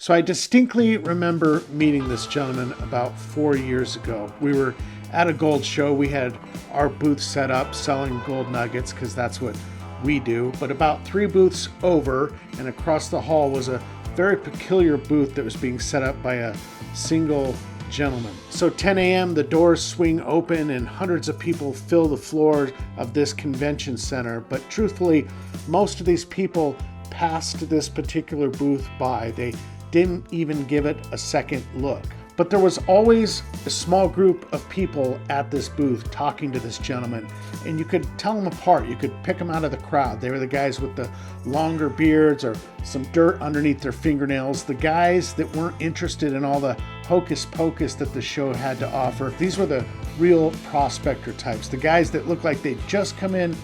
So I distinctly remember meeting this gentleman about 4 years ago. We were at a gold show. We had our booth set up selling gold nuggets because that's what we do. But about 3 booths over and across the hall was a very peculiar booth that was being set up by a single gentleman. So 10 a.m. the doors swing open and hundreds of people fill the floor of this convention center. But truthfully, most of these people passed this particular booth by. They didn't even give it a second look. But there was always a small group of people at this booth talking to this gentleman, and you could tell them apart. You could pick them out of the crowd. They were the guys with the longer beards or some dirt underneath their fingernails, the guys that weren't interested in all the hocus pocus that the show had to offer. These were the real prospector types, the guys that looked like they'd just come in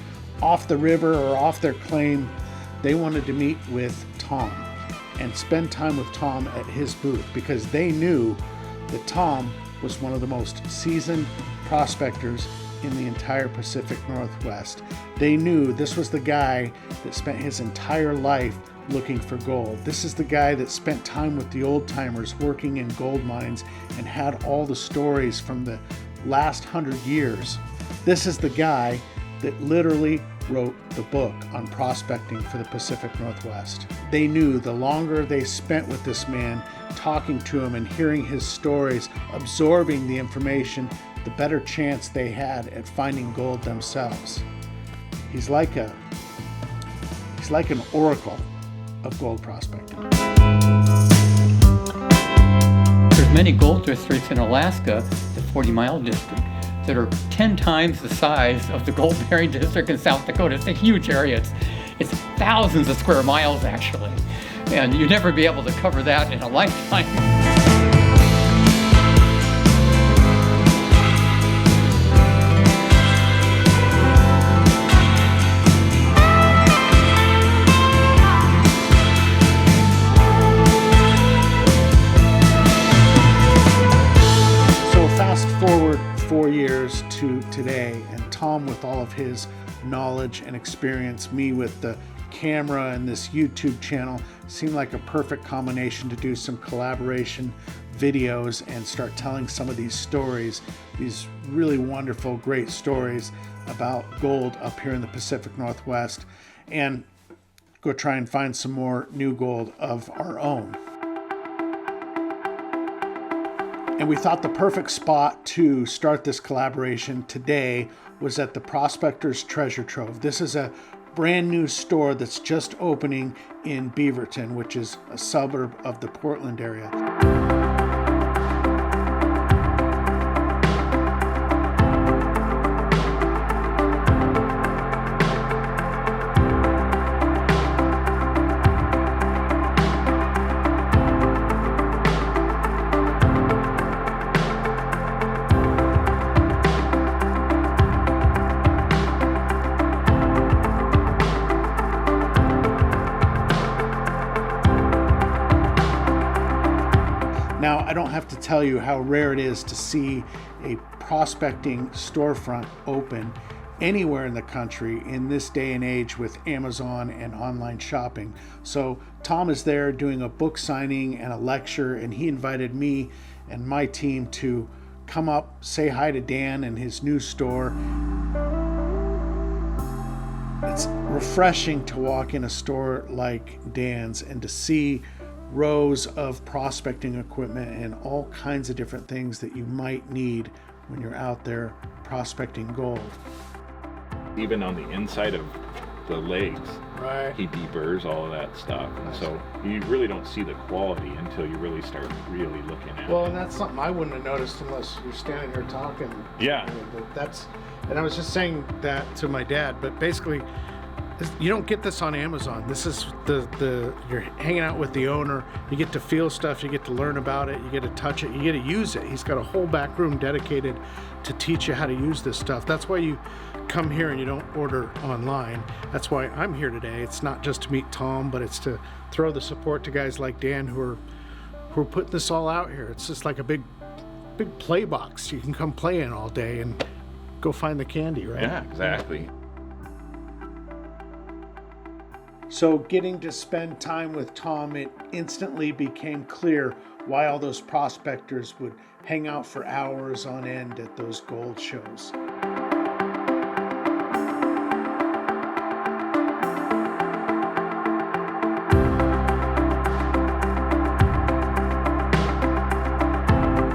off the river or off their claim. They wanted to meet with Tom and spend time with Tom at his booth because they knew that Tom was one of the most seasoned prospectors in the entire Pacific Northwest. They knew this was the guy that spent his entire life looking for gold. This is the guy that spent time with the old timers working in gold mines and had all the stories from the last 100 years. This is the guy that literally wrote the book on prospecting for the Pacific Northwest. They knew the longer they spent with this man, talking to him and hearing his stories, absorbing the information, the better chance they had at finding gold themselves. He's like an oracle of gold prospecting. There's many gold districts in Alaska, the 40 Mile district, that are 10 times the size of the gold-bearing district in South Dakota. It's a huge area. It's thousands of square miles, actually. And you'd never be able to cover that in a lifetime. So fast forward 4 years to today, and Tom with all of his knowledge and experience, me with the camera and this YouTube channel, seemed like a perfect combination to do some collaboration videos and start telling some of these stories, these really wonderful, great stories about gold up here in the Pacific Northwest, and go try and find some more new gold of our own. And we thought the perfect spot to start this collaboration today was at the Prospectors Treasure Trove. This is a brand new store that's just opening in Beaverton, which is a suburb of the Portland area. Now, I don't have to tell you how rare it is to see a prospecting storefront open anywhere in the country in this day and age with Amazon and online shopping. So Tom is there doing a book signing and a lecture, and he invited me and my team to come up, say hi to Dan and his new store. It's refreshing to walk in a store like Dan's and to see rows of prospecting equipment and all kinds of different things that you might need when you're out there prospecting gold. Even on the inside of the legs, right, he deburrs all of that stuff, and so you really don't see the quality until you really start really looking at it. Well, and that's something I wouldn't have noticed unless you're standing here talking. Yeah. And I was just saying that to my dad, but basically you don't get this on Amazon. This is you're hanging out with the owner. You get to feel stuff. You get to learn about it. You get to touch it. You get to use it. He's got a whole back room dedicated to teach you how to use this stuff. That's why you come here and you don't order online. That's why I'm here today. It's not just to meet Tom, but it's to throw the support to guys like Dan who are putting this all out here. It's just like a big play box. You can come play in all day and go find the candy, right? Yeah, exactly. So getting to spend time with Tom, it instantly became clear why all those prospectors would hang out for hours on end at those gold shows.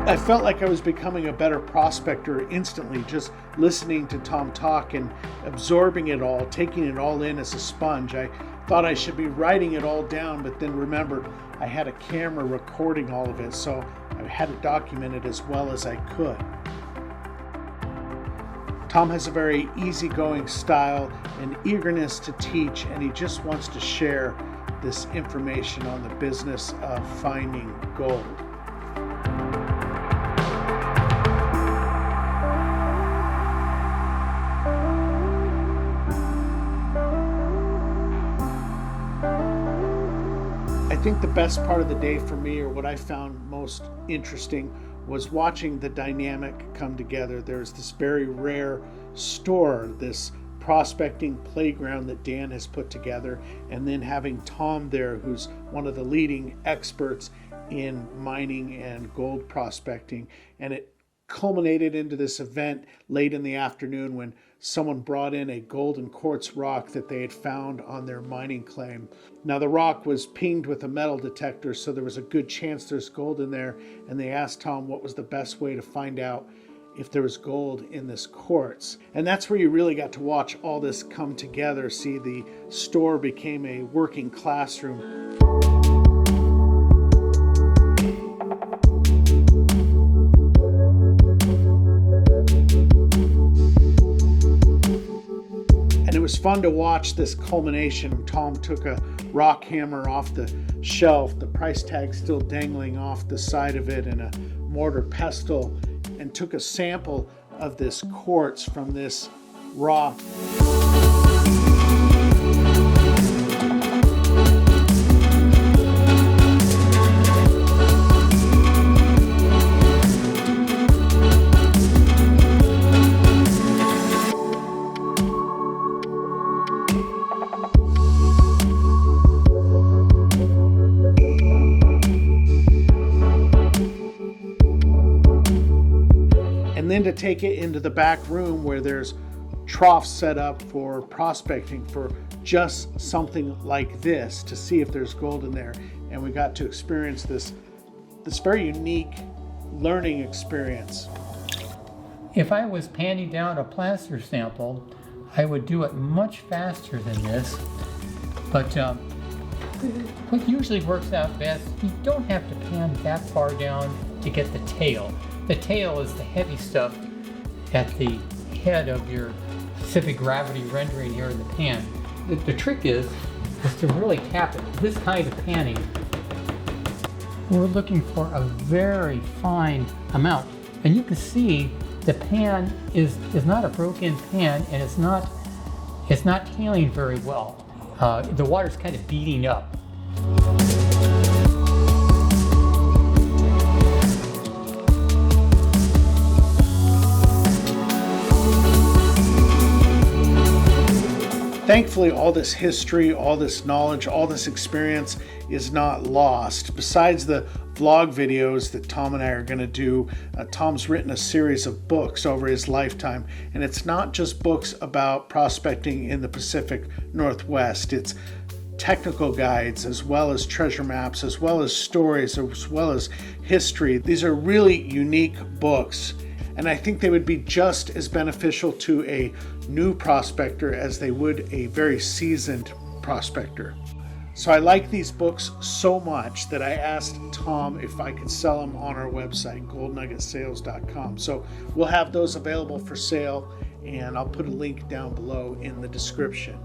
I felt like I was becoming a better prospector instantly, just listening to Tom talk and absorbing it all, taking it all in as a sponge. I thought I should be writing it all down, but then remembered I had a camera recording all of it, so I had to document it as well as I could. Tom has a very easygoing style and eagerness to teach, and he just wants to share this information on the business of finding gold. I think the best part of the day for me, or what I found most interesting, was watching the dynamic come together. There's this very rare store, this prospecting playground that Dan has put together, and then having Tom there, who's one of the leading experts in mining and gold prospecting. And it culminated into this event late in the afternoon when someone brought in a golden quartz rock that they had found on their mining claim. Now the rock was pinged with a metal detector, so there was a good chance there's gold in there, and they asked Tom what was the best way to find out if there was gold in this quartz. And that's where you really got to watch all this come together. See, the store became a working classroom. It was fun to watch this culmination. Tom took a rock hammer off the shelf, the price tag still dangling off the side of it, and a mortar pestle, and took a sample of this quartz from this rock. And then to take it into the back room where there's troughs set up for prospecting for just something like this to see if there's gold in there. And we got to experience this very unique learning experience. If I was panning down a placer sample, I would do it much faster than this. But what usually works out best, you don't have to pan that far down to get the tail. The tail is the heavy stuff at the head of your specific gravity rendering here in the pan. The trick is to really tap it. This kind of panning, we're looking for a very fine amount. And you can see the pan is not a broken pan, and it's not tailing very well. The water's kind of beating up. Thankfully, all this history, all this knowledge, all this experience is not lost. Besides the vlog videos that Tom and I are going to do, Tom's written a series of books over his lifetime. And it's not just books about prospecting in the Pacific Northwest. It's technical guides, as well as treasure maps, as well as stories, as well as history. These are really unique books. And I think they would be just as beneficial to a new prospector as they would a very seasoned prospector. So I like these books so much that I asked Tom if I could sell them on our website, goldnuggetsales.com. So we'll have those available for sale, and I'll put a link down below in the description.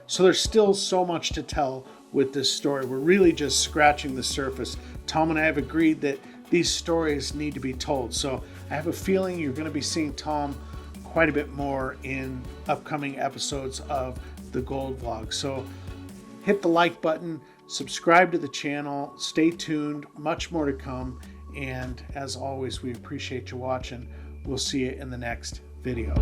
So there's still so much to tell with this story. We're really just scratching the surface. Tom and I have agreed that these stories need to be told. So I have a feeling you're going to be seeing Tom quite a bit more in upcoming episodes of the Gold Vlog. So hit the like button, subscribe to the channel, stay tuned, much more to come. And as always, we appreciate you watching. We'll see you in the next video.